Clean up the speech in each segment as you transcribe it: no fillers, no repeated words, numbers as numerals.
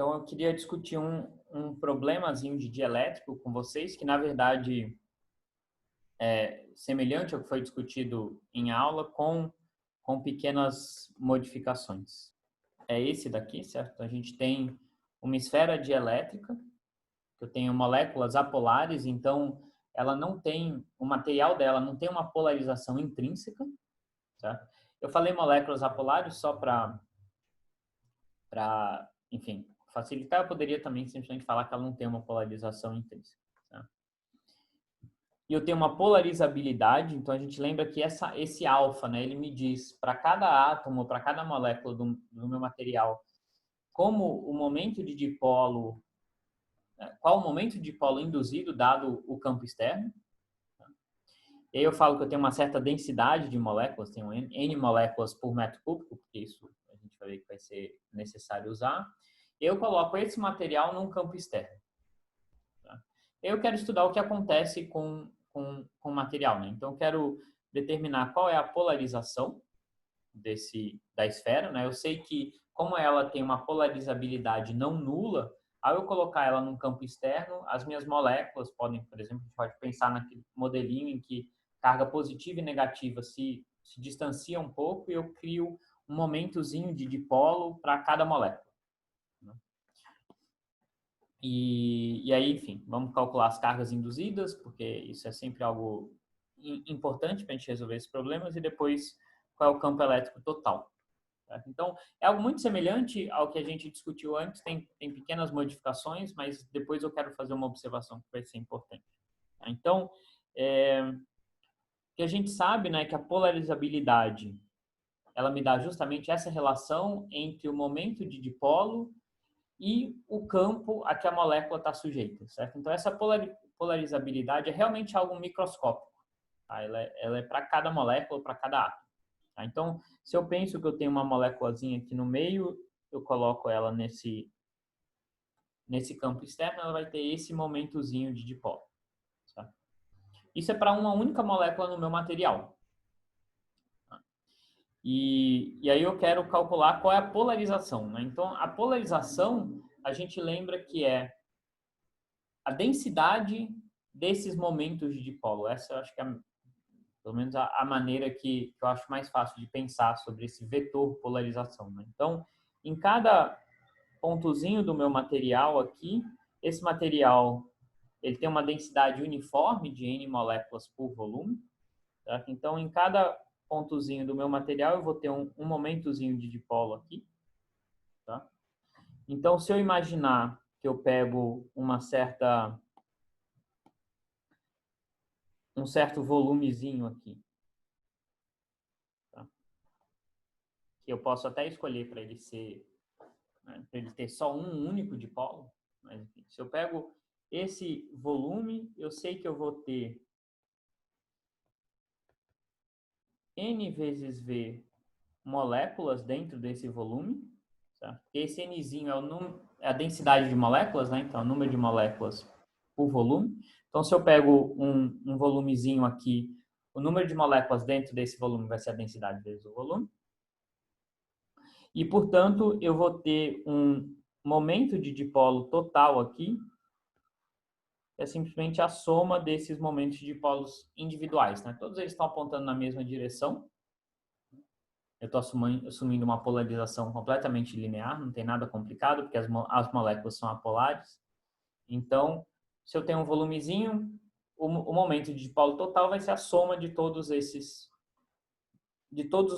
Então, eu queria discutir um problemazinho de dielétrico com vocês, que na verdade é semelhante ao que foi discutido em aula, com pequenas modificações. É esse daqui, certo? A gente tem uma esfera dielétrica, que eu tenho moléculas apolares, então ela não tem, o material dela não tem uma polarização intrínseca, certo? Eu falei moléculas apolares só enfim, facilitar, eu poderia também simplesmente falar que ela não tem uma polarização intrínseca. Tá? E eu tenho uma polarizabilidade, então a gente lembra que esse alfa, né, ele me diz para cada átomo, para cada molécula do meu material, como o momento de dipolo, qual o momento de dipolo induzido dado o campo externo. Tá? E aí eu falo que eu tenho uma certa densidade de moléculas, tenho N moléculas por metro cúbico, porque isso a gente vai ver que vai ser necessário usar. Eu coloco esse material num campo externo. Tá? Eu quero estudar o que acontece com o material, né? Então, eu quero determinar qual é a polarização da esfera, né? Eu sei que, como ela tem uma polarizabilidade não nula, ao eu colocar ela num campo externo, as minhas moléculas podem, por exemplo, a gente pode pensar naquele modelinho em que carga positiva e negativa se distanciam um pouco e eu crio um momentozinho de dipolo para cada molécula. Né? E aí, enfim, vamos calcular as cargas induzidas, porque isso é sempre algo importante para a gente resolver esses problemas, e depois qual é o campo elétrico total. Certo? Então, é algo muito semelhante ao que a gente discutiu antes, tem pequenas modificações, mas depois eu quero fazer uma observação que vai ser importante. Então, o que a gente sabe, né, que a polarizabilidade, ela me dá justamente essa relação entre o momento de dipolo e o campo a que a molécula está sujeita, certo? Então, essa polarizabilidade é realmente algo microscópico. Tá? Ela é para cada molécula, para cada átomo. Tá? Então, se eu penso que eu tenho uma moléculazinha aqui no meio, eu coloco ela nesse campo externo, ela vai ter esse momentozinho de dipolo. Tá? Isso é para uma única molécula no meu material. Tá? E aí eu quero calcular qual é a polarização. Né? Então, a polarização, a gente lembra que é a densidade desses momentos de dipolo. Essa eu acho que é, pelo menos, a maneira que eu acho mais fácil de pensar sobre esse vetor polarização. Né? Então, em cada pontozinho do meu material aqui, esse material ele tem uma densidade uniforme de N moléculas por volume. Certo? Então, em cada pontozinho do meu material, eu vou ter um momentozinho de dipolo aqui. Tá? Então, se eu imaginar que eu pego um certo volumezinho aqui, tá? Que eu posso até escolher para ele ser, né, para ele ter só um único dipolo, mas enfim, se eu pego esse volume, eu sei que eu vou ter N vezes V moléculas dentro desse volume, certo? Esse Nzinho é a densidade de moléculas, né? Então, é o número de moléculas por volume. Então, se eu pego um volumezinho aqui, o número de moléculas dentro desse volume vai ser a densidade vezes o volume. E, portanto, eu vou ter um momento de dipolo total aqui, que é simplesmente a soma desses momentos de dipolos individuais. Né? Todos eles estão apontando na mesma direção. Eu estou assumindo uma polarização completamente linear, não tem nada complicado, porque as moléculas são apolares. Então, se eu tenho um volumezinho, o momento de dipolo total vai ser a soma de todos os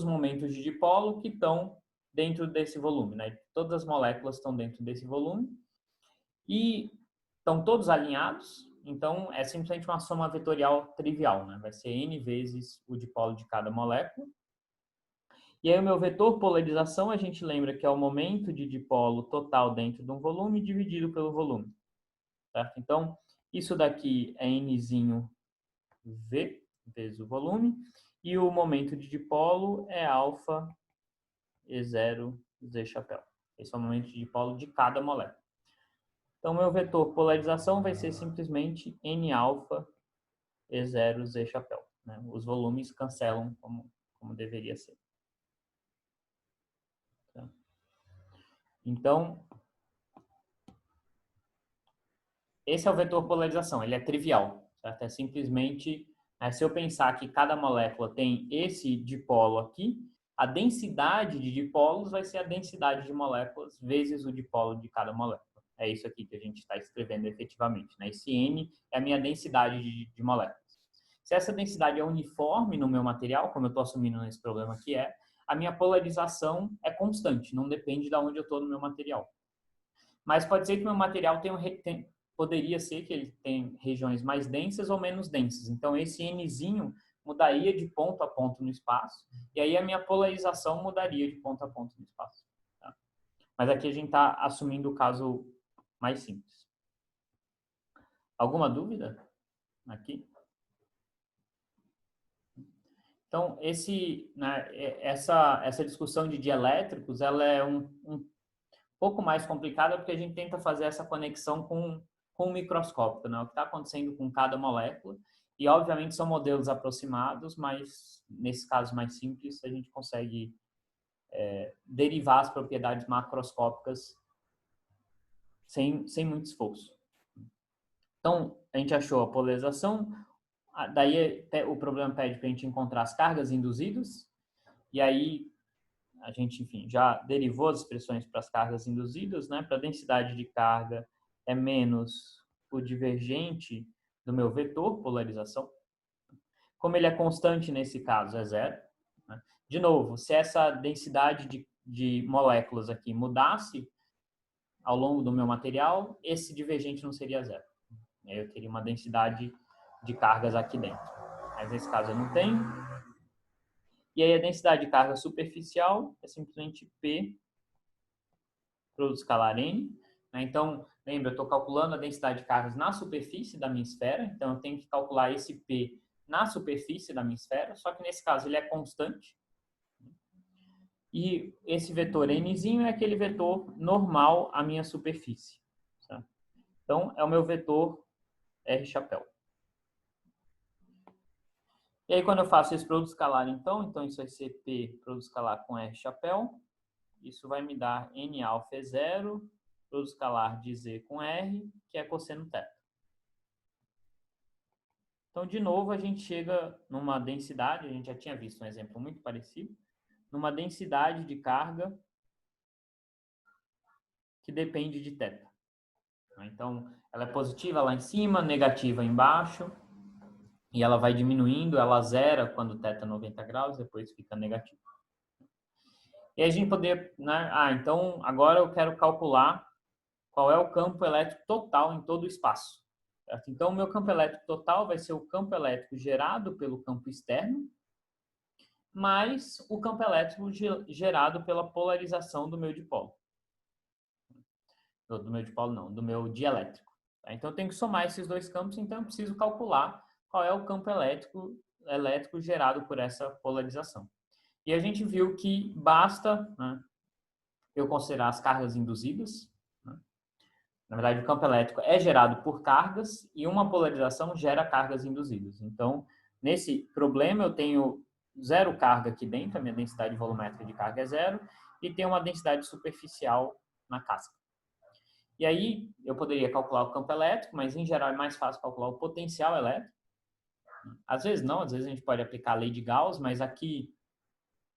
momentos de dipolo que estão dentro desse volume. Né? Todas as moléculas estão dentro desse volume e estão todos alinhados, então é simplesmente uma soma vetorial trivial. Né? Vai ser N vezes o dipolo de cada molécula. E aí o meu vetor polarização, a gente lembra que é o momento de dipolo total dentro de um volume dividido pelo volume. Certo? Então, isso daqui é Nzinho V vezes o volume. E o momento de dipolo é alfa E0 Z chapéu. Esse é o momento de dipolo de cada molécula. Então, meu vetor polarização vai ser simplesmente N alfa E0 Z chapéu. Né? Os volumes cancelam como deveria ser. Então, esse é o vetor polarização, ele é trivial, certo? É simplesmente, se eu pensar que cada molécula tem esse dipolo aqui, a densidade de dipolos vai ser a densidade de moléculas vezes o dipolo de cada molécula. É isso aqui que a gente está escrevendo efetivamente, né? Esse N é a minha densidade de moléculas. Se essa densidade é uniforme no meu material, como eu estou assumindo nesse problema aqui a minha polarização é constante, não depende de onde eu estou no meu material. Mas pode ser que meu material poderia ser que ele tem regiões mais densas ou menos densas. Então, esse Nzinho mudaria de ponto a ponto no espaço, e aí a minha polarização mudaria de ponto a ponto no espaço. Tá? Mas aqui a gente está assumindo o caso mais simples. Alguma dúvida aqui? Então, essa discussão de dielétricos, ela é um pouco mais complicada porque a gente tenta fazer essa conexão com o microscópio, né? O que está acontecendo com cada molécula. E, obviamente, são modelos aproximados, mas, nesse caso mais simples, a gente consegue derivar as propriedades macroscópicas sem muito esforço. Então, a gente achou a polarização, daí o problema pede para a gente encontrar as cargas induzidas, e aí a gente, enfim, já derivou as expressões para as cargas induzidas, né? Para a densidade de carga é menos o divergente do meu vetor polarização. Como ele é constante nesse caso, é zero. Né? De novo, se essa densidade de moléculas aqui mudasse ao longo do meu material, esse divergente não seria zero. Eu teria uma densidade de cargas aqui dentro. Mas nesse caso eu não tenho. E aí a densidade de carga superficial é simplesmente P produto escalar N. Né? Então, lembra, eu estou calculando a densidade de cargas na superfície da minha esfera, então eu tenho que calcular esse P na superfície da minha esfera, só que nesse caso ele é constante. E esse vetor Nzinho é aquele vetor normal à minha superfície. Certo? Então, é o meu vetor R chapéu. E aí, quando eu faço esse produto escalar, então isso vai ser P produto escalar com R chapéu. Isso vai me dar N alfa é zero, produto escalar de Z com R, que é cosseno θ. Então, de novo, a gente chega numa densidade, a gente já tinha visto um exemplo muito parecido, numa densidade de carga que depende de θ. Então, ela é positiva lá em cima, negativa embaixo, e ela vai diminuindo, ela zera quando θ é 90 graus, depois fica negativo. E a gente poder, né? Então agora eu quero calcular qual é o campo elétrico total em todo o espaço. Certo? Então o meu campo elétrico total vai ser o campo elétrico gerado pelo campo externo, mais o campo elétrico gerado pela polarização do meu dipolo. Do meu dipolo não, do meu dielétrico. Tá? Então eu tenho que somar esses dois campos, então eu preciso calcular qual é o campo elétrico gerado por essa polarização. E a gente viu que basta, né, eu considerar as cargas induzidas. Né? Na verdade, o campo elétrico é gerado por cargas e uma polarização gera cargas induzidas. Então, nesse problema, eu tenho zero carga aqui dentro, a minha densidade volumétrica de carga é zero, e tenho uma densidade superficial na casca. E aí, eu poderia calcular o campo elétrico, mas em geral é mais fácil calcular o potencial elétrico. Às vezes não, às vezes a gente pode aplicar a lei de Gauss, mas aqui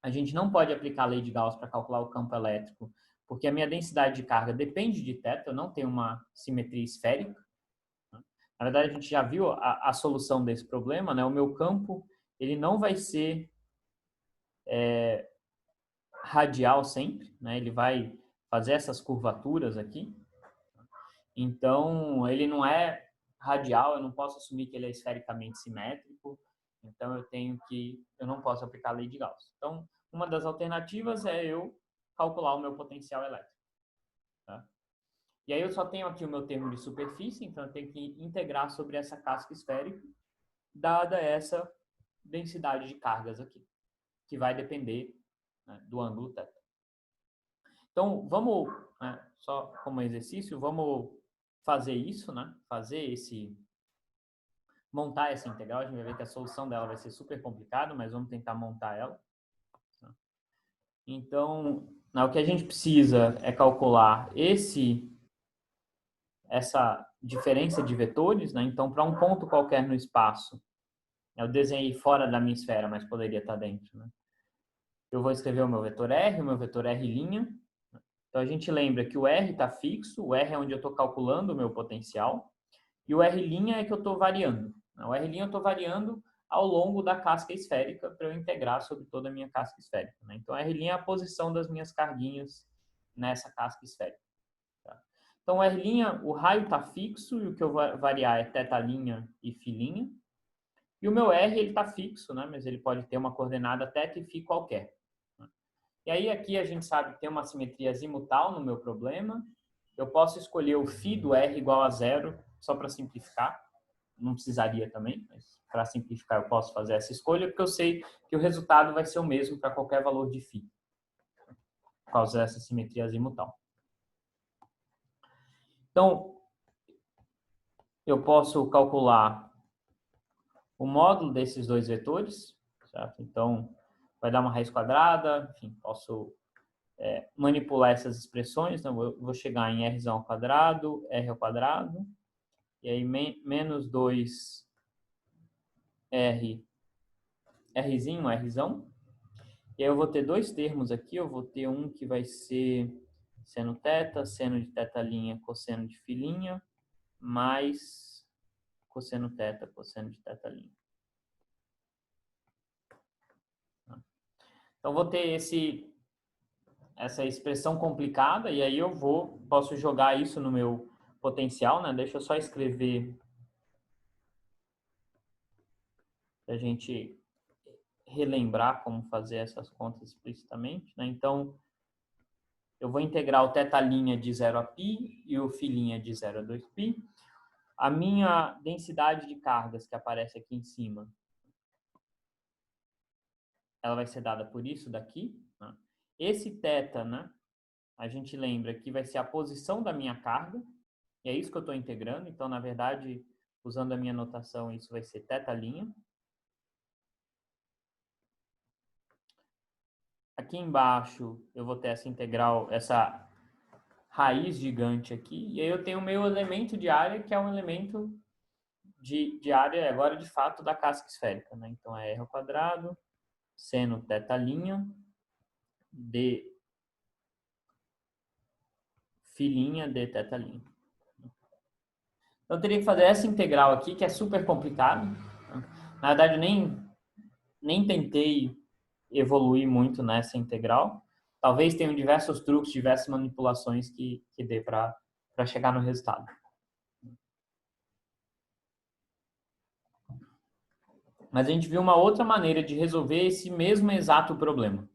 a gente não pode aplicar a lei de Gauss para calcular o campo elétrico, porque a minha densidade de carga depende de θ, eu não tenho uma simetria esférica. Na verdade, a gente já viu a solução desse problema, né? O meu campo ele não vai ser radial sempre, né? Ele vai fazer essas curvaturas aqui. Então, ele não é radial, eu não posso assumir que ele é esfericamente simétrico, então eu não posso aplicar a lei de Gauss. Então, uma das alternativas é eu calcular o meu potencial elétrico. Tá? E aí eu só tenho aqui o meu termo de superfície, então eu tenho que integrar sobre essa casca esférica, dada essa densidade de cargas aqui, que vai depender, né, do ângulo θ. Então, vamos, né, só como exercício, vamos fazer isso, né? Montar essa integral. A gente vai ver que a solução dela vai ser super complicada, mas vamos tentar montar ela. Então, o que a gente precisa é calcular essa diferença de vetores, né? Então, para um ponto qualquer no espaço, eu desenhei fora da minha esfera, mas poderia estar dentro, né? Eu vou escrever o meu vetor R'. Então, a gente lembra que o R está fixo, o R é onde eu estou calculando o meu potencial, e o R' é que eu estou variando. O R' eu estou variando ao longo da casca esférica para eu integrar sobre toda a minha casca esférica, né? Então, R' é a posição das minhas carguinhas nessa casca esférica. Tá? Então, o R', o raio está fixo e o que eu vou variar é θ' e φ'. E o meu R, ele está fixo, né? Mas ele pode ter uma coordenada θ e φ qualquer. E aí, aqui a gente sabe que tem uma simetria azimutal no meu problema. Eu posso escolher o φ do R igual a 0, só para simplificar. Não precisaria também, mas para simplificar eu posso fazer essa escolha, porque eu sei que o resultado vai ser o mesmo para qualquer valor de φ, por causa dessa simetria azimutal. Então, eu posso calcular o módulo desses dois vetores, certo? Então, vai dar uma raiz quadrada, enfim, posso manipular essas expressões, então vou chegar em r² r ao quadrado, e aí menos 2r, rzão, e aí eu vou ter dois termos aqui, eu vou ter um que vai ser seno θ, seno de θ', cosseno de φ', mais cosseno θ, cosseno de θ'. Então, vou ter essa expressão complicada, e aí eu posso jogar isso no meu potencial, né? Deixa eu só escrever para a gente relembrar como fazer essas contas explicitamente, né? Então, eu vou integrar o θ' de 0 a π e o φ' de 0 a 2π. A minha densidade de cargas que aparece aqui em cima, ela vai ser dada por isso daqui, né? Esse θ, né? A gente lembra que vai ser a posição da minha carga, e é isso que eu estou integrando. Então, na verdade, usando a minha notação, isso vai ser θ'. Aqui embaixo, eu vou ter essa integral, essa raiz gigante aqui. E aí eu tenho o meu elemento de área, que é um elemento de área, agora, de fato, da casca esférica, né? Então, é r² seno θ' de φ' de θ'. Então, eu teria que fazer essa integral aqui, que é super complicado. Na verdade, eu nem tentei evoluir muito nessa integral. Talvez tenham diversos truques, diversas manipulações que dê para chegar no resultado. Mas a gente viu uma outra maneira de resolver esse mesmo exato problema.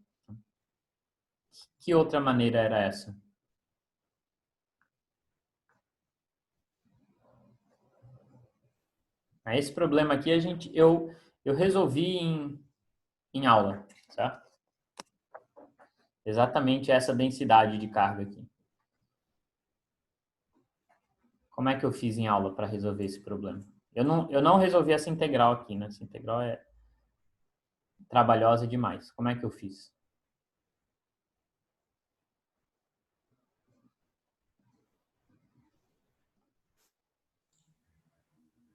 Que outra maneira era essa? Esse problema aqui eu resolvi em aula, certo? Exatamente essa densidade de carga aqui. Como é que eu fiz em aula para resolver esse problema? Eu não resolvi essa integral aqui, né? Essa integral é trabalhosa demais. Como é que eu fiz?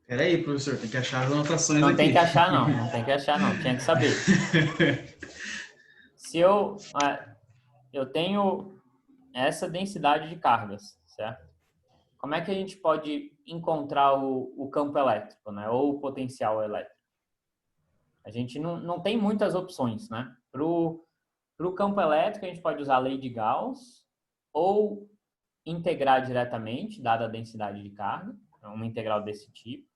Peraí, professor, tem que achar as anotações Não aqui. tem que achar, não. Não tem que achar, não. Tinha que saber. Se eu tenho essa densidade de cargas, certo? Como é que a gente pode encontrar o campo elétrico, né? Ou o potencial elétrico? A gente não tem muitas opções, né? Para o campo elétrico, a gente pode usar a lei de Gauss ou integrar diretamente, dada a densidade de carga, uma integral desse tipo.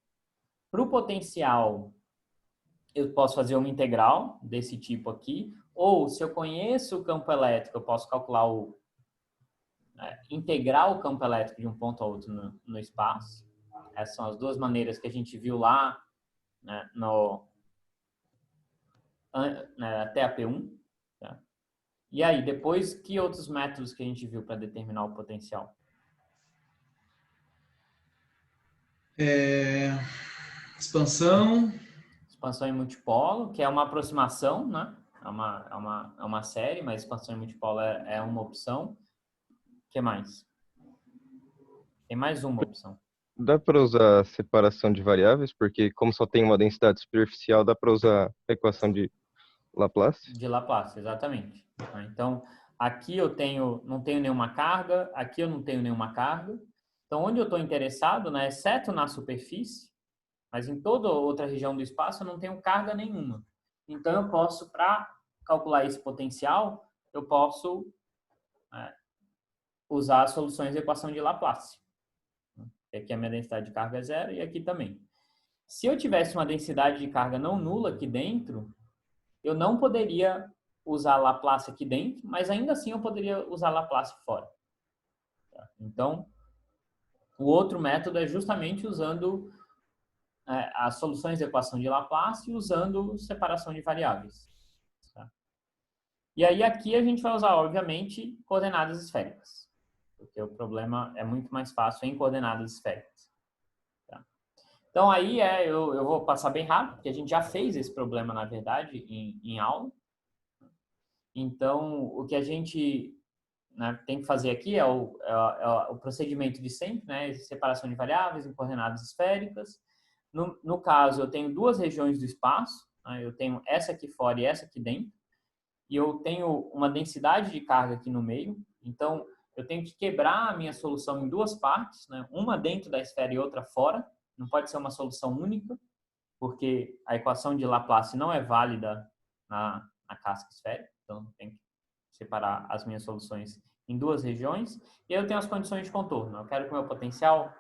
Para o potencial, eu posso fazer uma integral desse tipo aqui, ou se eu conheço o campo elétrico, eu posso calcular integrar o campo elétrico de um ponto a outro no espaço. Essas são as duas maneiras que a gente viu lá, né, até a P1. Tá? E aí, depois, que outros métodos que a gente viu para determinar o potencial? Expansão. Expansão em multipolo, que é uma aproximação, né? É uma série, mas expansão em multipolo é uma opção. O que mais? Tem mais uma opção. Dá para usar separação de variáveis? Porque como só tem uma densidade superficial, dá para usar a equação de Laplace? De Laplace, exatamente. Então, aqui eu não tenho nenhuma carga, aqui eu não tenho nenhuma carga. Então, onde eu estou interessado, né, exceto na superfície, mas em toda outra região do espaço eu não tenho carga nenhuma. Então, eu posso, para calcular esse potencial, eu posso usar as soluções da equação de Laplace. Aqui a minha densidade de carga é zero e aqui também. Se eu tivesse uma densidade de carga não nula aqui dentro, eu não poderia usar Laplace aqui dentro, mas ainda assim eu poderia usar Laplace fora. Então, o outro método é justamente usando as soluções da equação de Laplace e usando separação de variáveis. Tá? E aí aqui a gente vai usar, obviamente, coordenadas esféricas, porque o problema é muito mais fácil em coordenadas esféricas. Tá? Então aí eu vou passar bem rápido, porque a gente já fez esse problema, na verdade, em aula. Então, o que a gente, né, tem que fazer aqui é o procedimento de sempre, né? Separação de variáveis em coordenadas esféricas. No caso, eu tenho duas regiões do espaço, né? Eu tenho essa aqui fora e essa aqui dentro, e eu tenho uma densidade de carga aqui no meio, então eu tenho que quebrar a minha solução em duas partes, né? Uma dentro da esfera e outra fora, não pode ser uma solução única, porque a equação de Laplace não é válida na casca esférica, então tem que separar as minhas soluções em duas regiões. E eu tenho as condições de contorno. Eu quero que o meu potencial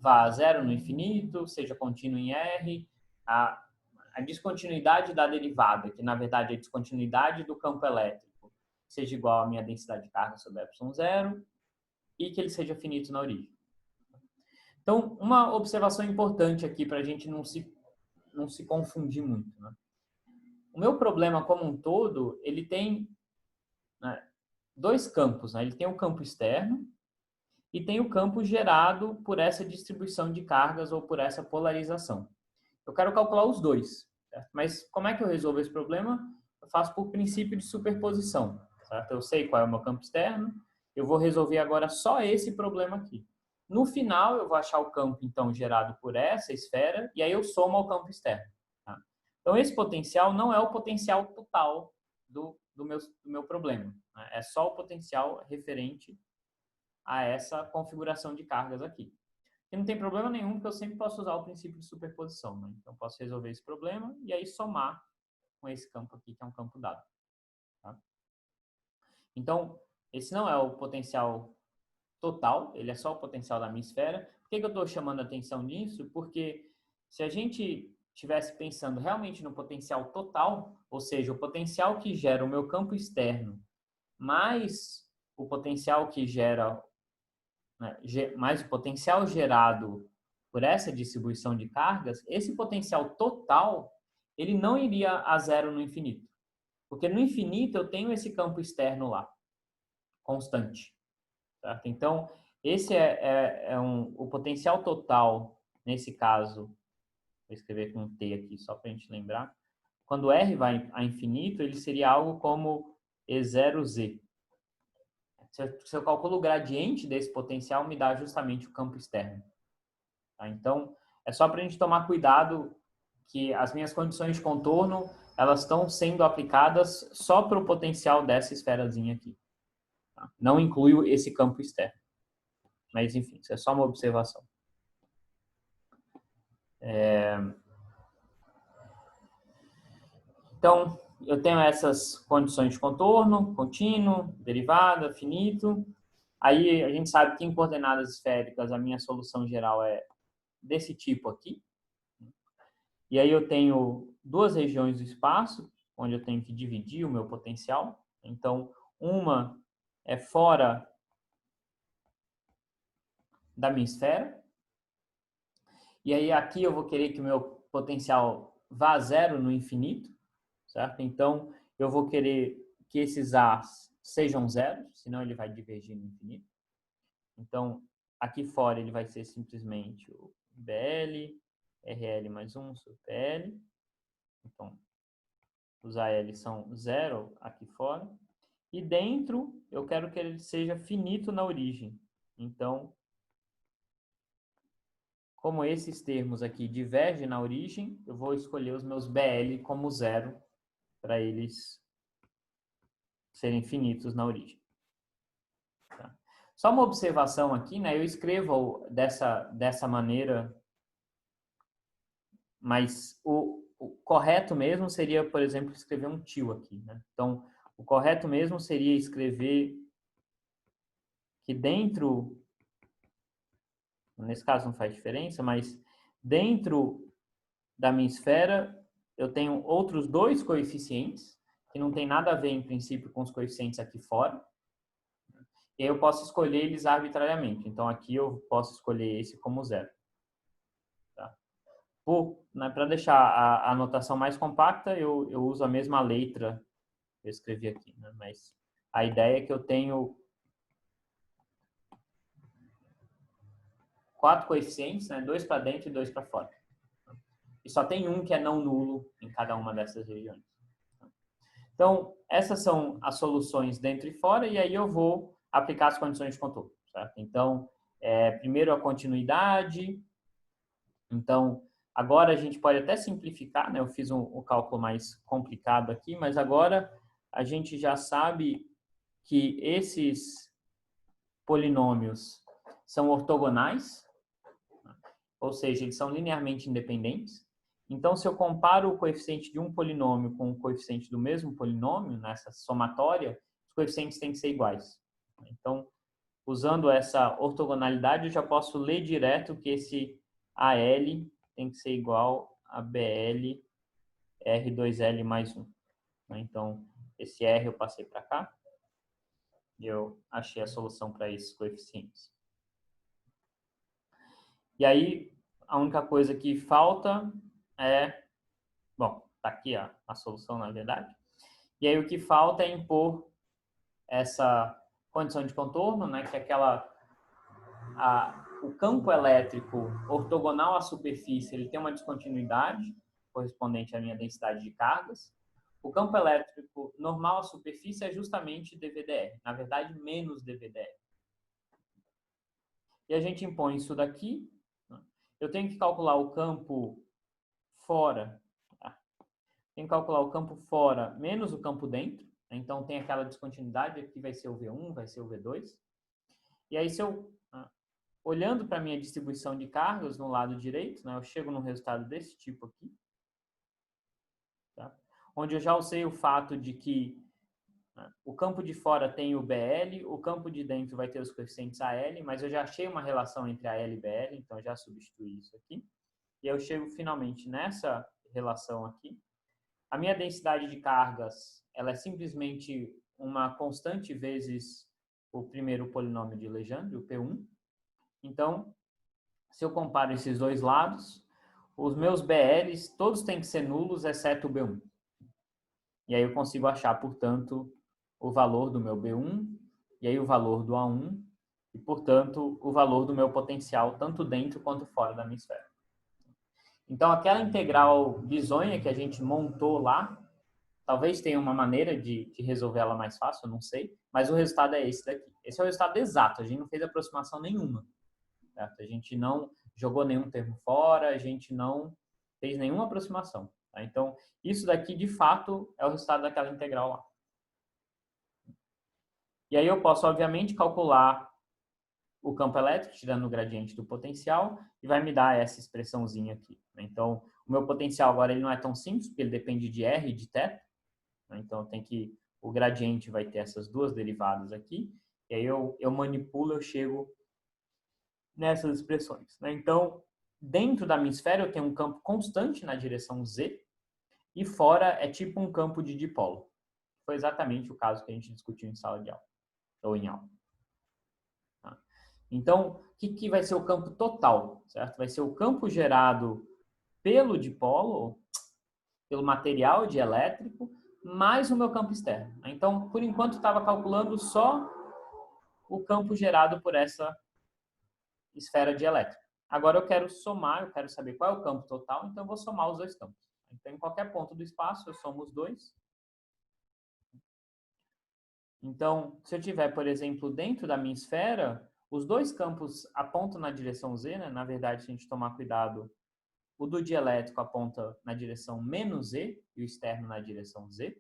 vá a zero no infinito, seja contínuo em R, a descontinuidade da derivada, que na verdade é a descontinuidade do campo elétrico, seja igual à minha densidade de carga sobre ε0 e que ele seja finito na origem. Então, uma observação importante aqui para a gente não se confundir muito, né? O meu problema como um todo, ele tem, né, dois campos, né? Ele tem o campo externo e tem o campo gerado por essa distribuição de cargas ou por essa polarização. Eu quero calcular os dois, certo? Mas como é que eu resolvo esse problema? Eu faço por princípio de superposição, certo? Eu sei qual é o meu campo externo, eu vou resolver agora só esse problema aqui. No final, eu vou achar o campo, então, gerado por essa esfera, e aí eu somo ao campo externo. Tá? Então, esse potencial não é o potencial total do meu problema. Né? É só o potencial referente a essa configuração de cargas aqui. E não tem problema nenhum, porque eu sempre posso usar o princípio de superposição. Né? Então, eu posso resolver esse problema e aí somar com esse campo aqui, que é um campo dado. Tá? Então, esse não é o potencial total, ele é só o potencial da minha esfera. Por que eu estou chamando a atenção nisso? Porque se a gente estivesse pensando realmente no potencial total, ou seja, o potencial que gera o meu campo externo, mais o potencial que gera, né, mais o potencial gerado por essa distribuição de cargas, esse potencial total, ele não iria a zero no infinito. Porque no infinito eu tenho esse campo externo lá, constante. Certo? Então, esse o potencial total, nesse caso, vou escrever com um T aqui só para a gente lembrar. Quando R vai a infinito, ele seria algo como E0Z. Se eu calculo o gradiente desse potencial, me dá justamente o campo externo. Tá? Então, é só para a gente tomar cuidado que as minhas condições de contorno, elas estão sendo aplicadas só para o potencial dessa esferazinha aqui. Tá? Não inclui esse campo externo. Mas, enfim, isso é só uma observação. Então, eu tenho essas condições de contorno, contínuo, derivada, finito. Aí, a gente sabe que em coordenadas esféricas, a minha solução geral é desse tipo aqui. E aí, eu tenho duas regiões do espaço, onde eu tenho que dividir o meu potencial. Então, uma é fora da minha esfera. E aí, aqui eu vou querer que o meu potencial vá a zero no infinito, certo? Então, eu vou querer que esses A's sejam zeros, senão ele vai divergir no infinito. Então, aqui fora ele vai ser simplesmente o BL, RL mais 1 sobre PL. Então, os AL são zero aqui fora. E dentro, eu quero que ele seja finito na origem. Então, como esses termos aqui divergem na origem, eu vou escolher os meus BL como 0 para eles serem finitos na origem. Tá? Só uma observação aqui, né? Eu escrevo dessa maneira, mas o correto mesmo seria, por exemplo, escrever um tio aqui, né? Então, o correto mesmo seria escrever que dentro, nesse caso não faz diferença, mas dentro da minha esfera eu tenho outros 2 coeficientes, que não tem nada a ver, em princípio, com os coeficientes aqui fora. E aí eu posso escolher eles arbitrariamente. Então, aqui eu posso escolher esse como 0. Tá? Né, para deixar a notação mais compacta, eu uso a mesma letra que eu escrevi aqui. Né? Mas a ideia é que eu tenho 4 coeficientes, né? 2 para dentro e 2 para fora. E só tem um que é não nulo em cada uma dessas regiões. Então, essas são as soluções dentro e fora, e aí eu vou aplicar as condições de contorno. Certo? Então, primeiro a continuidade. Então, agora a gente pode até simplificar, né? Eu fiz um cálculo mais complicado aqui, mas agora a gente já sabe que esses polinômios são ortogonais, ou seja, eles são linearmente independentes. Então, se eu comparo o coeficiente de um polinômio com o coeficiente do mesmo polinômio, nessa somatória, os coeficientes têm que ser iguais. Então, usando essa ortogonalidade, eu já posso ler direto que esse AL tem que ser igual a BL R2L mais 1. Então, esse R eu passei para cá e eu achei a solução para esses coeficientes. E aí, a única coisa que falta bom, tá aqui a solução, na verdade. E aí o que falta é impor essa condição de contorno, né, que é o campo elétrico ortogonal à superfície, ele tem uma descontinuidade correspondente à minha densidade de cargas. O campo elétrico normal à superfície é justamente dVdr, na verdade, menos dVdr. E a gente impõe isso daqui. Eu tenho que calcular o campo fora. Tenho que calcular o campo fora menos o campo dentro. Então, tem aquela descontinuidade. Aqui vai ser o V1, vai ser o V2. E aí, se eu, olhando para a minha distribuição de cargas no lado direito, né, eu chego num resultado desse tipo aqui. Tá? Onde eu já usei o fato de que o campo de fora tem o BL, o campo de dentro vai ter os coeficientes AL, mas eu já achei uma relação entre AL e BL, então eu já substituí isso aqui. E eu chego finalmente nessa relação aqui. A minha densidade de cargas, ela é simplesmente uma constante vezes o primeiro polinômio de Legendre, o P1. Então, se eu comparo esses dois lados, os meus BLs todos têm que ser nulos, exceto o B1. E aí eu consigo achar, portanto, o valor do meu B1, e aí o valor do A1, e, portanto, o valor do meu potencial, tanto dentro quanto fora da minha esfera. Então, aquela integral bizonha que a gente montou lá, talvez tenha uma maneira de resolver ela mais fácil, eu não sei, mas o resultado é esse daqui. Esse é o resultado exato, a gente não fez aproximação nenhuma. Certo? A gente não jogou nenhum termo fora, a gente não fez nenhuma aproximação. Tá? Então, isso daqui, de fato, é o resultado daquela integral lá. E aí eu posso, obviamente, calcular o campo elétrico, tirando o gradiente do potencial, e vai me dar essa expressãozinha aqui. Então, o meu potencial agora ele não é tão simples, porque ele depende de R e de θ. Então, o gradiente vai ter essas duas derivadas aqui, e aí eu manipulo, eu chego nessas expressões. Então, dentro da minha esfera, eu tenho um campo constante na direção Z, e fora é tipo um campo de dipolo. Foi exatamente o caso que a gente discutiu em sala de aula, ou em aula. Tá? Então, o que vai ser o campo total? Certo? Vai ser o campo gerado pelo dipolo, pelo material dielétrico, mais o meu campo externo. Então, por enquanto, estava calculando só o campo gerado por essa esfera dielétrica. Agora eu quero somar, eu quero saber qual é o campo total, então eu vou somar os dois campos. Então, em qualquer ponto do espaço, eu somo os dois. Então, se eu tiver, por exemplo, dentro da minha esfera, os dois campos apontam na direção Z, né? Na verdade, se a gente tomar cuidado, o do dielétrico aponta na direção menos Z e o externo na direção Z.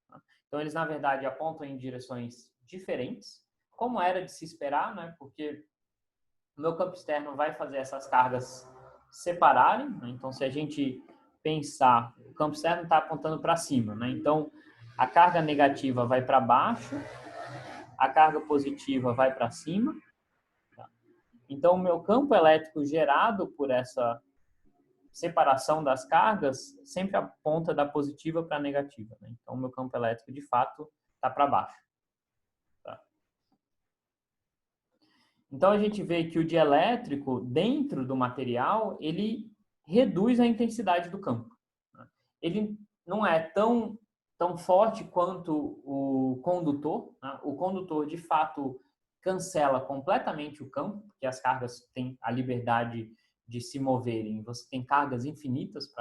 Tá? Então, eles, na verdade, apontam em direções diferentes, como era de se esperar, né? Porque o meu campo externo vai fazer essas cargas separarem, né? Então, se a gente pensar, o campo externo está apontando para cima, né? Então, a carga negativa vai para baixo, a carga positiva vai para cima. Tá? Então, o meu campo elétrico gerado por essa separação das cargas sempre aponta da positiva para a negativa, né? Então, o meu campo elétrico, de fato, está para baixo. Tá? Então, a gente vê que o dielétrico, dentro do material, ele reduz a intensidade do campo. Ele não é tão forte quanto o condutor. Né? O condutor, de fato, cancela completamente o campo, porque as cargas têm a liberdade de se moverem. Você tem cargas infinitas,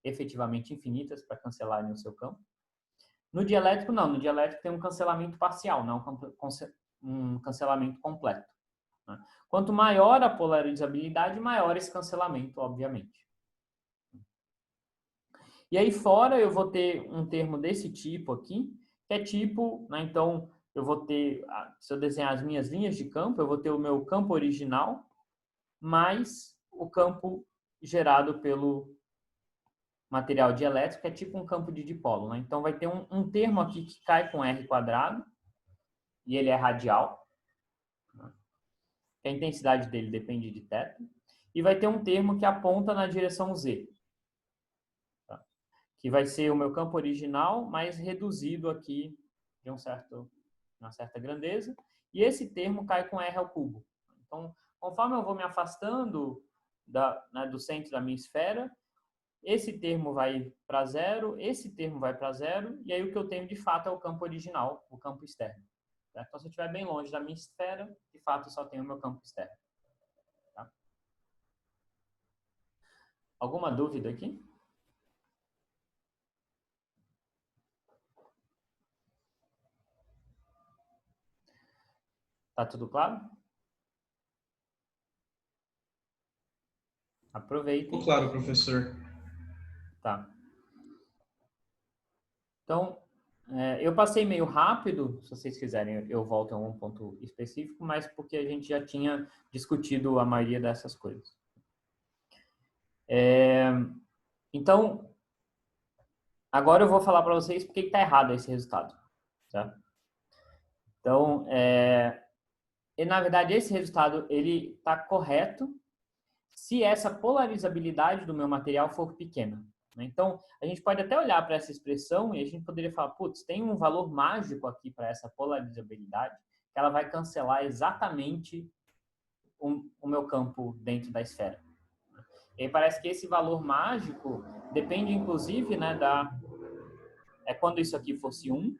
efetivamente infinitas, para cancelarem o seu campo. No dielétrico, não. No dielétrico tem um cancelamento parcial, não um cancelamento completo. Né? Quanto maior a polarizabilidade, maior esse cancelamento, obviamente. E aí fora eu vou ter um termo desse tipo aqui, que é tipo, né, então eu vou ter, se eu desenhar as minhas linhas de campo, eu vou ter o meu campo original mais o campo gerado pelo material dielétrico, que é tipo um campo de dipolo. Né? Então vai ter um termo aqui que cai com R quadrado, e ele é radial. Né? A intensidade dele depende de θ. E vai ter um termo que aponta na direção Z, que vai ser o meu campo original, mais reduzido aqui de uma certa grandeza, e esse termo cai com R ao cubo. Então, conforme eu vou me afastando do centro da minha esfera, esse termo vai para zero, esse termo vai para zero, e aí o que eu tenho de fato é o campo original, o campo externo. Tá? Então, se eu estiver bem longe da minha esfera, de fato eu só tenho o meu campo externo. Tá? Alguma dúvida aqui? Tá tudo claro? Aproveitem. Ficou claro, professor. Tá. Então, eu passei meio rápido, se vocês quiserem eu volto a um ponto específico, mas porque a gente já tinha discutido a maioria dessas coisas. Então, agora eu vou falar para vocês por que está errado esse resultado. Tá? Então, na verdade, esse resultado ele está correto se essa polarizabilidade do meu material for pequena. Então, a gente pode até olhar para essa expressão e a gente poderia falar, putz, tem um valor mágico aqui para essa polarizabilidade, que ela vai cancelar exatamente o meu campo dentro da esfera. E aí parece que esse valor mágico depende, inclusive, né, quando isso aqui fosse 1,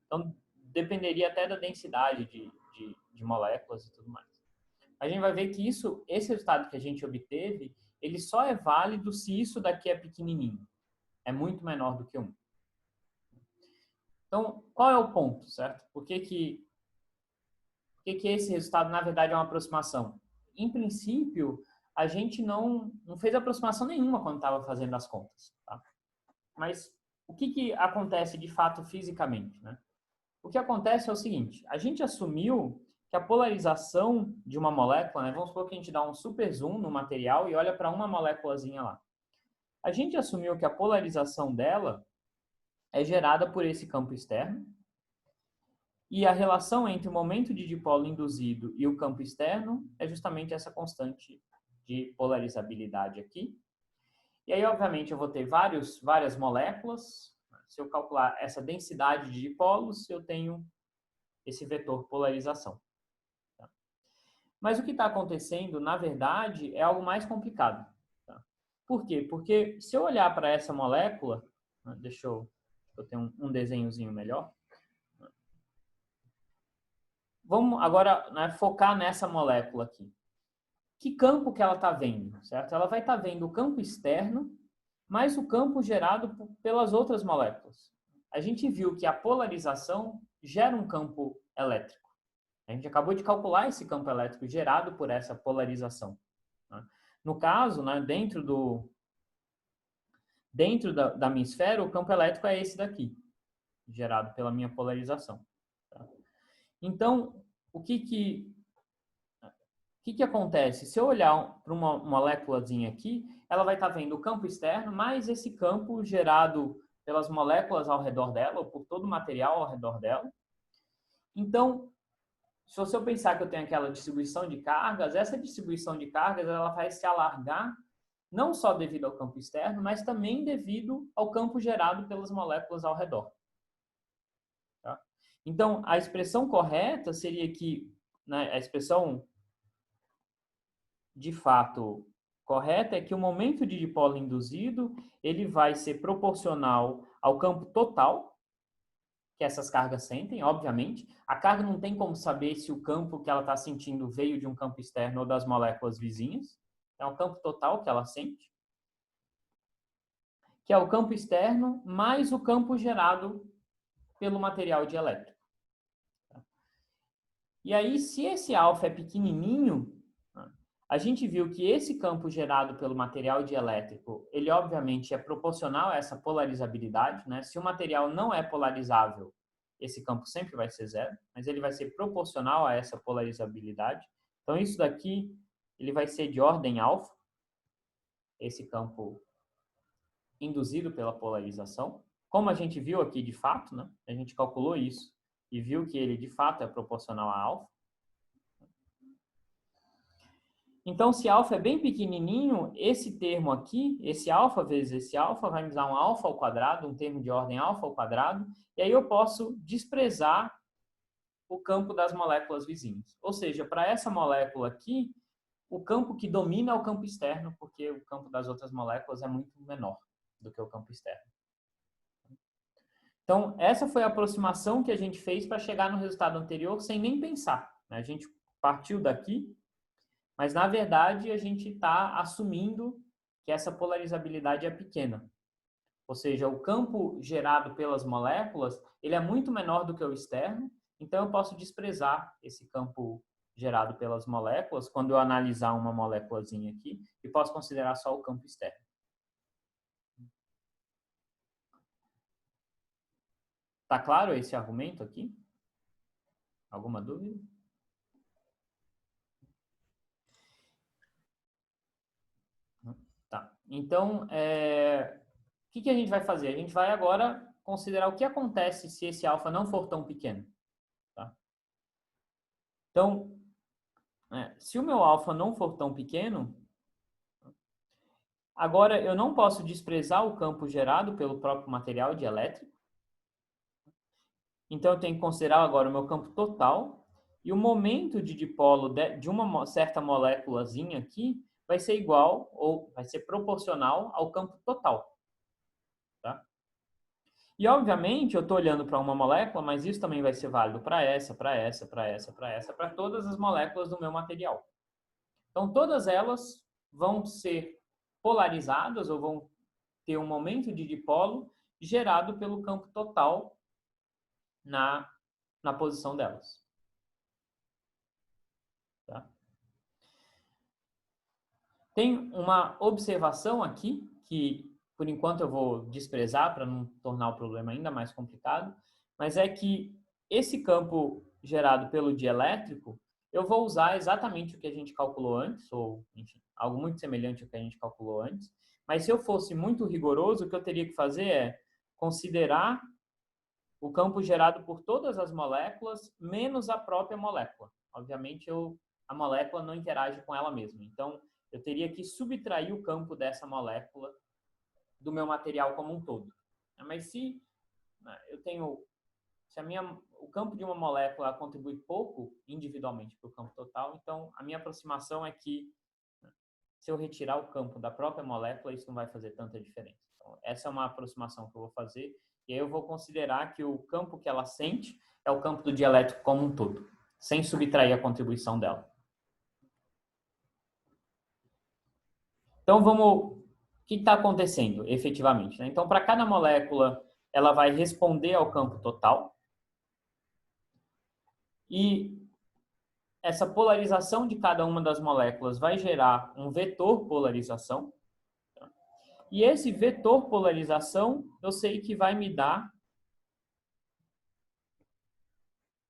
então dependeria até da densidade de moléculas e tudo mais. A gente vai ver que esse resultado que a gente obteve, ele só é válido se isso daqui é pequenininho. É muito menor do que 1. Então, qual é o ponto, certo? Por que esse resultado, na verdade, é uma aproximação? Em princípio, a gente não fez aproximação nenhuma quando estava fazendo as contas. Tá? Mas o que acontece de fato fisicamente? Né? O que acontece é o seguinte, a gente assumiu que a polarização de uma molécula, né, vamos supor que a gente dá um super zoom no material e olha para uma moléculazinha lá. A gente assumiu que a polarização dela é gerada por esse campo externo e a relação entre o momento de dipolo induzido e o campo externo é justamente essa constante de polarizabilidade aqui. E aí, obviamente, eu vou ter várias moléculas. Se eu calcular essa densidade de dipolos, eu tenho esse vetor polarização. Mas o que está acontecendo, na verdade, é algo mais complicado. Tá? Por quê? Porque se eu olhar para essa molécula, deixa eu ter um desenhozinho melhor. Vamos agora, né, focar nessa molécula aqui. Que campo que ela está vendo? Certo? Ela vai estar vendo o campo externo, mais o campo gerado pelas outras moléculas. A gente viu que a polarização gera um campo elétrico. A gente acabou de calcular esse campo elétrico gerado por essa polarização. Né? No caso, né, dentro da minha esfera, o campo elétrico é esse daqui, gerado pela minha polarização. Tá? Então, o que acontece? Se eu olhar para uma moléculazinha aqui, ela vai estar vendo o campo externo mais esse campo gerado pelas moléculas ao redor dela, ou por todo o material ao redor dela. Então, se eu pensar que eu tenho aquela distribuição de cargas, essa distribuição de cargas ela vai se alargar não só devido ao campo externo, mas também devido ao campo gerado pelas moléculas ao redor. Tá? Então, a expressão correta seria que, né, a expressão de fato correta é que o momento de dipolo induzido ele vai ser proporcional ao campo total que essas cargas sentem, obviamente. A carga não tem como saber se o campo que ela está sentindo veio de um campo externo ou das moléculas vizinhas. É o campo total que ela sente, que é o campo externo mais o campo gerado pelo material dielétrico. E aí, se esse alfa é pequenininho, a gente viu que esse campo gerado pelo material dielétrico, ele obviamente é proporcional a essa polarizabilidade, né? Se o material não é polarizável, esse campo sempre vai ser zero, mas ele vai ser proporcional a essa polarizabilidade. Então, isso daqui, ele vai ser de ordem alfa, esse campo induzido pela polarização. Como a gente viu aqui de fato, né? A gente calculou isso e viu que ele de fato é proporcional a alfa. Então, se alfa é bem pequenininho, esse termo aqui, esse alfa vezes esse alfa, vai me dar um alfa ao quadrado, um termo de ordem alfa ao quadrado, e aí eu posso desprezar o campo das moléculas vizinhas. Ou seja, para essa molécula aqui, o campo que domina é o campo externo, porque o campo das outras moléculas é muito menor do que o campo externo. Então, essa foi a aproximação que a gente fez para chegar no resultado anterior sem nem pensar. A gente partiu daqui, mas, na verdade, a gente está assumindo que essa polarizabilidade é pequena. Ou seja, o campo gerado pelas moléculas, ele é muito menor do que o externo, então eu posso desprezar esse campo gerado pelas moléculas quando eu analisar uma moléculazinha aqui e posso considerar só o campo externo. Tá claro esse argumento aqui? Alguma dúvida? Tá. Então, o que a gente vai fazer? A gente vai agora considerar o que acontece se esse alfa não for tão pequeno. Tá? Então, se o meu alfa não for tão pequeno, agora eu não posso desprezar o campo gerado pelo próprio material dielétrico. Então, eu tenho que considerar agora o meu campo total e o momento de dipolo de uma certa moléculazinha aqui vai ser igual ou vai ser proporcional ao campo total. Tá? E, obviamente, eu estou olhando para uma molécula, mas isso também vai ser válido para essa, para todas as moléculas do meu material. Então, todas elas vão ser polarizadas ou vão ter um momento de dipolo gerado pelo campo total na posição delas. Tá? Tem uma observação aqui que, por enquanto, eu vou desprezar para não tornar o problema ainda mais complicado, mas é que esse campo gerado pelo dielétrico, eu vou usar exatamente o que a gente calculou antes, ou, enfim, algo muito semelhante ao que a gente calculou antes, mas se eu fosse muito rigoroso, o que eu teria que fazer é considerar o campo gerado por todas as moléculas, menos a própria molécula. Obviamente, a molécula não interage com ela mesma. Então, eu teria que subtrair o campo dessa molécula do meu material como um todo. Mas se eu tenho, o campo de uma molécula contribui pouco individualmente para o campo total, então a minha aproximação é que se eu retirar o campo da própria molécula, isso não vai fazer tanta diferença. Então, essa é uma aproximação que eu vou fazer, e aí eu vou considerar que o campo que ela sente é o campo do dielétrico como um todo, sem subtrair a contribuição dela. Então, o que está acontecendo efetivamente? Né? Então, para cada molécula, ela vai responder ao campo total. E essa polarização de cada uma das moléculas vai gerar um vetor polarização. E esse vetor polarização, eu sei que vai me dar...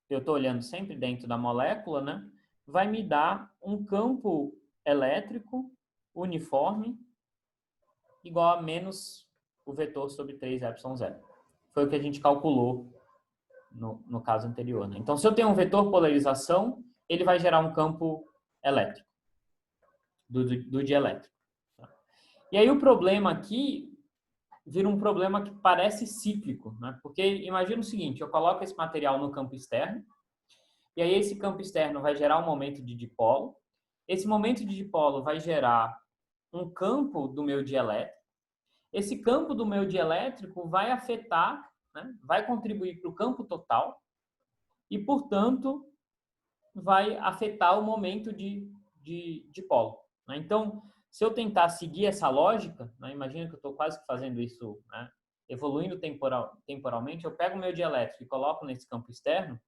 Eu estou olhando sempre dentro da molécula, né? Vai me dar um campo elétrico uniforme igual a menos o vetor sobre 3ε0. Foi o que a gente calculou no caso anterior, né? Então, se eu tenho um vetor polarização, ele vai gerar um campo elétrico, do dielétrico. E aí o problema aqui vira um problema que parece cíclico, né? Porque imagina o seguinte, eu coloco esse material no campo externo, e aí esse campo externo vai gerar um momento de dipolo, esse momento de dipolo vai gerar um campo do meu dielétrico, esse campo do meu dielétrico vai afetar, né? Vai contribuir para o campo total, e, portanto, vai afetar o momento de dipolo, né? Então, se eu tentar seguir essa lógica, né, imagina que eu estou quase fazendo isso, né, evoluindo temporalmente, eu pego o meu dielétrico e coloco nesse campo externo.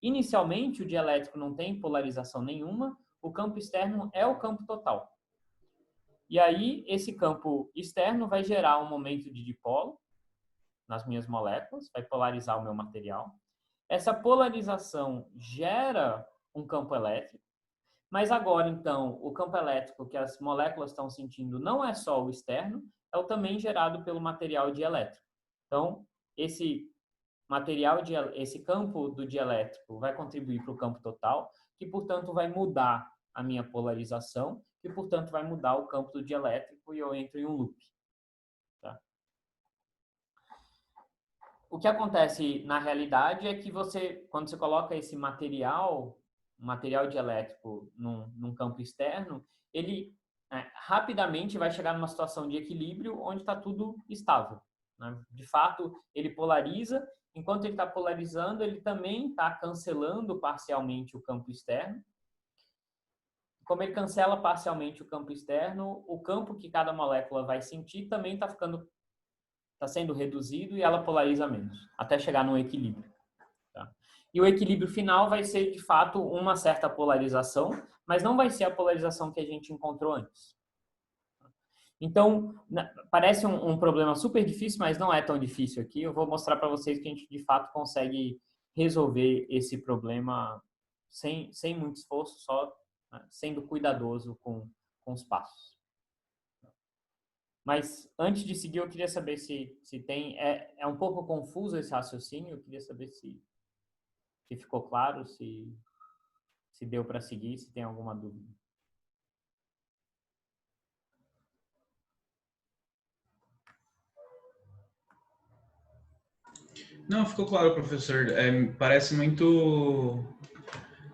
Inicialmente, o dielétrico não tem polarização nenhuma, o campo externo é o campo total. E aí, esse campo externo vai gerar um momento de dipolo nas minhas moléculas, vai polarizar o meu material. Essa polarização gera um campo elétrico, mas agora, então, o campo elétrico que as moléculas estão sentindo não é só o externo, é o também gerado pelo material dielétrico. Então, esse campo do dielétrico vai contribuir para o campo total, que, portanto, vai mudar a minha polarização, que, portanto, vai mudar o campo do dielétrico e eu entro em um loop. Tá? O que acontece na realidade é que quando você coloca esse material dielétrico num campo externo, ele rapidamente vai chegar numa situação de equilíbrio onde está tudo estável, né? De fato, ele polariza, enquanto ele está polarizando, ele também está cancelando parcialmente o campo externo. Como ele cancela parcialmente o campo externo, o campo que cada molécula vai sentir também está sendo reduzido e ela polariza menos, até chegar num equilíbrio. Tá? E o equilíbrio final vai ser, de fato, uma certa polarização, mas não vai ser a polarização que a gente encontrou antes. Então, parece um problema super difícil, mas não é tão difícil aqui. Eu vou mostrar para vocês que a gente, de fato, consegue resolver esse problema sem muito esforço, só, né, sendo cuidadoso com os passos. Mas, antes de seguir, eu queria saber se tem... É um pouco confuso esse raciocínio, eu queria saber se ficou claro, se deu para seguir, se tem alguma dúvida. Não, ficou claro, professor. Parece muito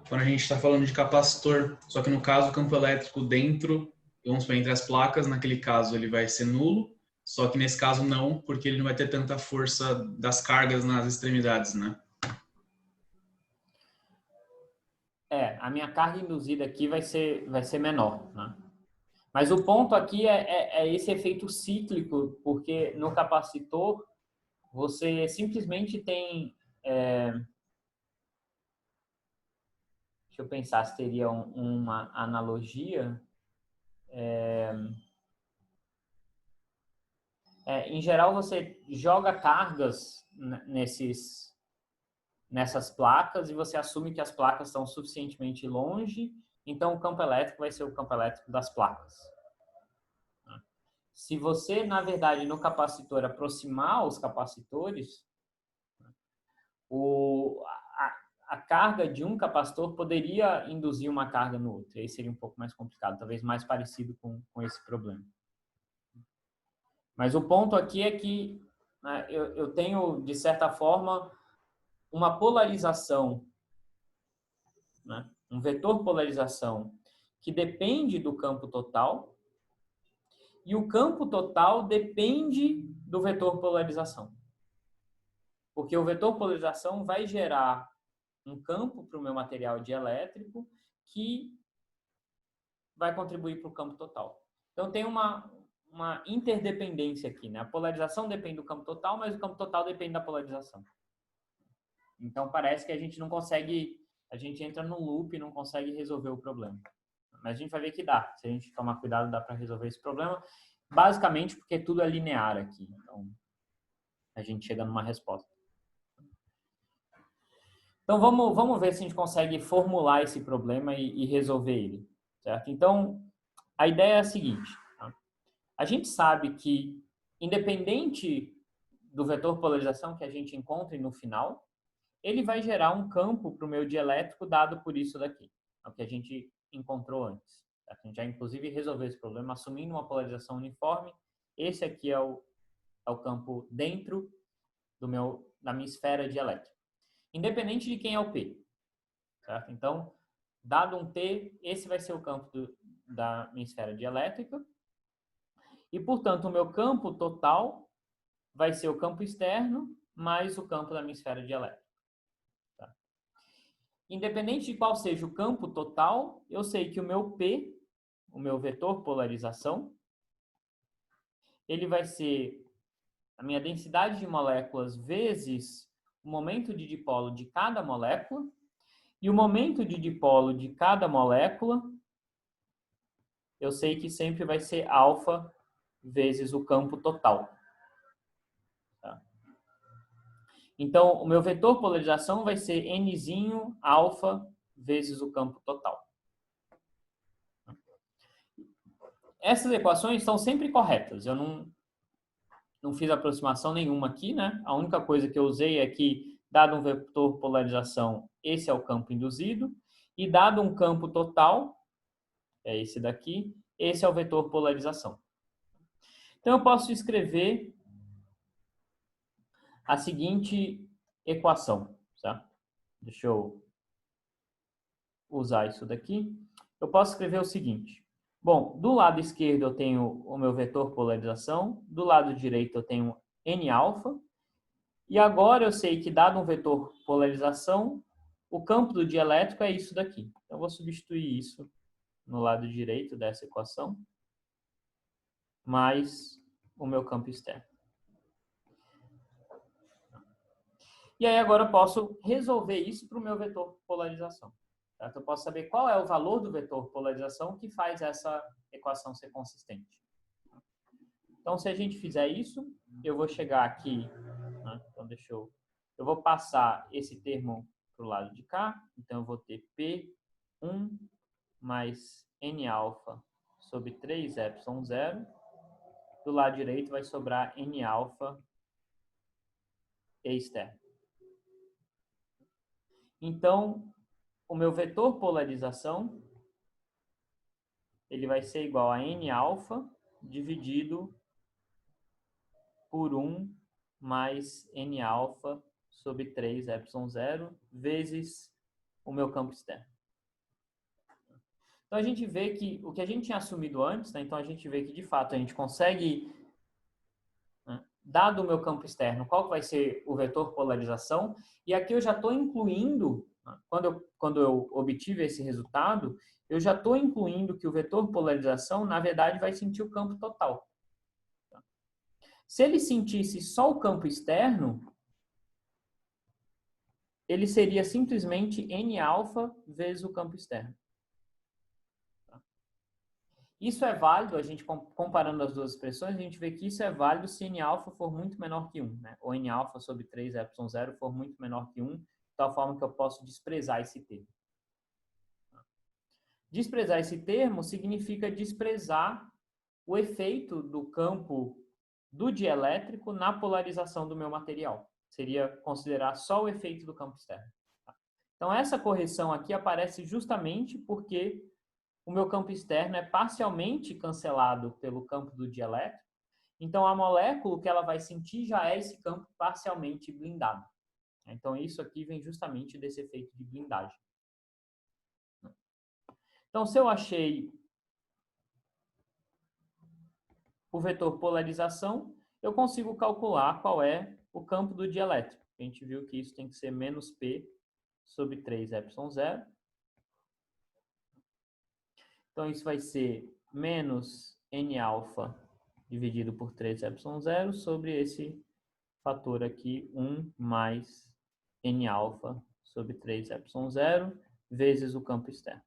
quando a gente está falando de capacitor, só que no caso o campo elétrico dentro, vamos supor, entre as placas, naquele caso ele vai ser nulo, só que nesse caso não, porque ele não vai ter tanta força das cargas nas extremidades, né? A minha carga induzida aqui vai ser menor, né? Mas o ponto aqui é esse efeito cíclico, porque no capacitor você simplesmente tem... deixa eu pensar se teria uma analogia. Em geral, você joga cargas nessas placas e você assume que as placas estão suficientemente longe, então o campo elétrico vai ser o campo elétrico das placas. Se você, na verdade, no capacitor aproximar os capacitores, a carga de um capacitor poderia induzir uma carga no outro. Aí seria um pouco mais complicado, talvez mais parecido com esse problema. Mas o ponto aqui é que, né, eu tenho, de certa forma, uma polarização, né, um vetor polarização que depende do campo total, e o campo total depende do vetor polarização. Porque o vetor polarização vai gerar um campo para o meu material dielétrico que vai contribuir para o campo total. Então, tem uma interdependência aqui, né? A polarização depende do campo total, mas o campo total depende da polarização. Então, parece que a gente não consegue a gente entra no loop e não consegue resolver o problema. Mas a gente vai ver que dá. Se a gente tomar cuidado, dá para resolver esse problema. Basicamente porque tudo é linear aqui. Então, a gente chega numa resposta. Então, vamos ver se a gente consegue formular esse problema e resolver ele. Certo? Então, a ideia é a seguinte. Tá? A gente sabe que, independente do vetor polarização que a gente encontre no final, ele vai gerar um campo para o meu dielétrico dado por isso daqui. É o que a gente encontrou antes. Certo? A gente já, inclusive, resolveu esse problema assumindo uma polarização uniforme. Esse aqui é o campo dentro da minha esfera dielétrica. Independente de quem é o P. Certo? Então, dado um T, esse vai ser o campo da minha esfera dielétrica. E, portanto, o meu campo total vai ser o campo externo mais o campo da minha esfera dielétrica. Tá? Independente de qual seja o campo total, eu sei que o meu P, o meu vetor polarização, ele vai ser a minha densidade de moléculas vezes o momento de dipolo de cada molécula, e o momento de dipolo de cada molécula, eu sei que sempre vai ser alfa vezes o campo total. Tá? Então, o meu vetor polarização vai ser Nzinho alfa vezes o campo total. Essas equações estão sempre corretas. Eu não fiz aproximação nenhuma aqui, né? A única coisa que eu usei é que, dado um vetor polarização, esse é o campo induzido, e dado um campo total, é esse daqui, esse é o vetor polarização. Então, eu posso escrever a seguinte equação, tá? Deixa eu usar isso daqui. Eu posso escrever o seguinte. Bom, do lado esquerdo eu tenho o meu vetor polarização, do lado direito eu tenho N-alfa, e agora eu sei que, dado um vetor polarização, o campo do dielétrico é isso daqui. Então, eu vou substituir isso no lado direito dessa equação, mais o meu campo externo. E aí agora eu posso resolver isso para o meu vetor polarização. Certo? Eu posso saber qual é o valor do vetor polarização que faz essa equação ser consistente. Então, se a gente fizer isso, eu vou chegar aqui, né? Então, eu vou passar esse termo para o lado de cá. Então, eu vou ter P1 mais N-alfa sobre 3ε0. Do lado direito vai sobrar N-alfa e externo. Então, o meu vetor polarização, ele vai ser igual a N-alfa dividido por 1 mais N-alfa sobre 3ε0 vezes o meu campo externo. Então, a gente vê que o que a gente tinha assumido antes, né? Então, a gente vê que, de fato, a gente consegue, né, dado o meu campo externo, qual vai ser o vetor polarização, e aqui eu já estou incluindo, né, quando eu obtive esse resultado, eu já estou incluindo que o vetor polarização, na verdade, vai sentir o campo total. Se ele sentisse só o campo externo, ele seria simplesmente N-alfa vezes o campo externo. Isso é válido, a gente comparando as duas expressões, a gente vê que isso é válido se N-alfa for muito menor que 1, né? Ou N-alfa sobre 3ε0 for muito menor que 1, de tal forma que eu posso desprezar esse termo. Desprezar esse termo significa desprezar o efeito do campo do dielétrico na polarização do meu material. Seria considerar só o efeito do campo externo. Então, essa correção aqui aparece justamente porque o meu campo externo é parcialmente cancelado pelo campo do dielétrico. Então, a molécula que ela vai sentir já é esse campo parcialmente blindado. Então, isso aqui vem justamente desse efeito de blindagem. Então, se eu achei o vetor polarização, eu consigo calcular qual é o campo do dielétrico. A gente viu que isso tem que ser menos P sobre 3ε0. Então, isso vai ser menos N-alfa dividido por 3ε0 sobre esse fator aqui, 1 mais N-alfa sobre 3ε0 vezes o campo externo.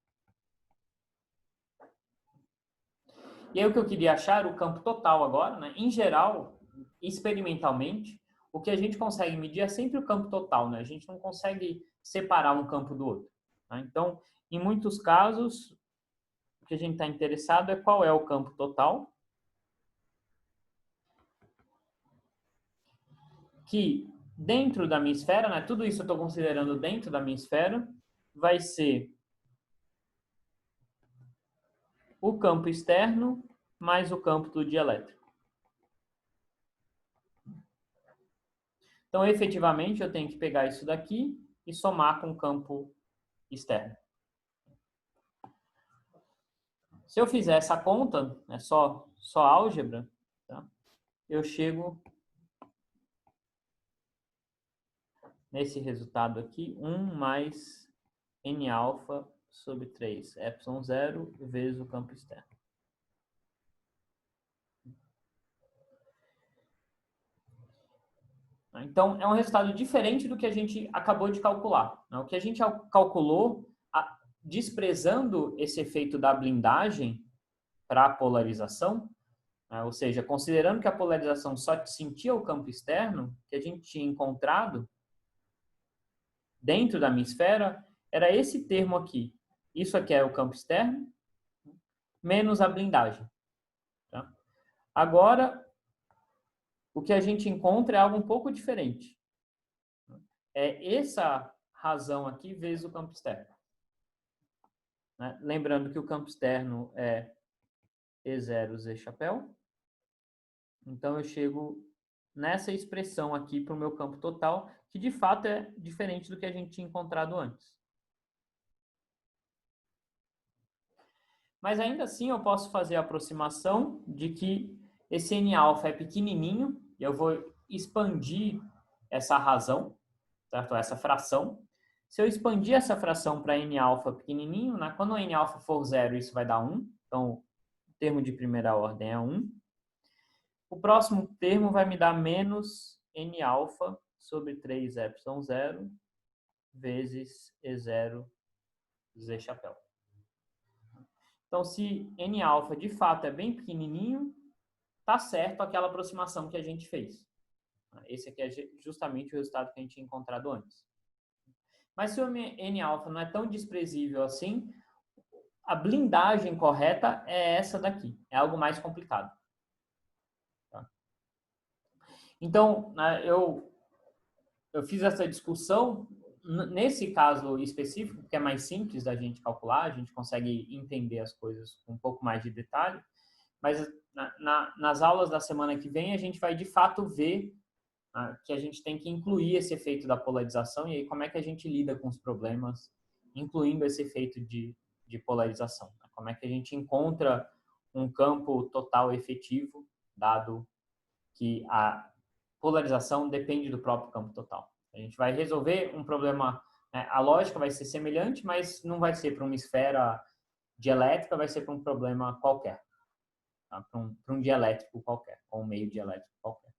E aí o que eu queria achar era o campo total agora, né? Em geral, experimentalmente, o que a gente consegue medir é sempre o campo total, né? A gente não consegue separar um campo do outro. Tá? Então, em muitos casos, o que a gente está interessado é qual é o campo total, que dentro da minha esfera, né? Tudo isso eu estou considerando dentro da minha esfera, vai ser o campo externo mais o campo do dielétrico. Então, efetivamente, eu tenho que pegar isso daqui e somar com o campo externo. Se eu fizer essa conta, é só álgebra, tá? Eu chego nesse resultado aqui, 1 mais N alfa sobre 3 ε0 vezes o campo externo. Então, é um resultado diferente do que a gente acabou de calcular. O que a gente calculou, desprezando esse efeito da blindagem para a polarização, ou seja, considerando que a polarização só sentia o campo externo, que a gente tinha encontrado dentro da minha esfera, era esse termo aqui. Isso aqui é o campo externo, menos a blindagem. Tá? Agora, o que a gente encontra é algo um pouco diferente. É essa razão aqui vezes o campo externo. Né? Lembrando que o campo externo é E0 Z chapéu. Então, eu chego nessa expressão aqui para o meu campo total, que de fato é diferente do que a gente tinha encontrado antes. Mas ainda assim, eu posso fazer a aproximação de que esse N-alfa é pequenininho, e eu vou expandir essa razão, certo? Essa fração. Se eu expandir essa fração para N-alfa pequenininho, né? Quando o N-alfa for 0, isso vai dar 1. Então, o termo de primeira ordem é 1. O próximo termo vai me dar menos N-alfa sobre 3ε0 vezes E0 Z chapéu. Então, se N-alfa de fato é bem pequenininho, tá certo aquela aproximação que a gente fez. Esse aqui é justamente o resultado que a gente tinha encontrado antes. Mas se o N-alfa não é tão desprezível assim, a blindagem correta é essa daqui. É algo mais complicado. Tá? Então, eu fiz essa discussão. Nesse caso específico, que é mais simples da gente calcular, a gente consegue entender as coisas com um pouco mais de detalhe, mas nas aulas da semana que vem a gente vai de fato ver que a gente tem que incluir esse efeito da polarização e aí como é que a gente lida com os problemas, incluindo esse efeito de polarização. Como é que a gente encontra um campo total efetivo, dado que a polarização depende do próprio campo total. A gente vai resolver um problema, né, a lógica vai ser semelhante, mas não vai ser para uma esfera dielétrica, vai ser para um problema qualquer, tá? Para um dielétrico qualquer, ou um meio dielétrico qualquer.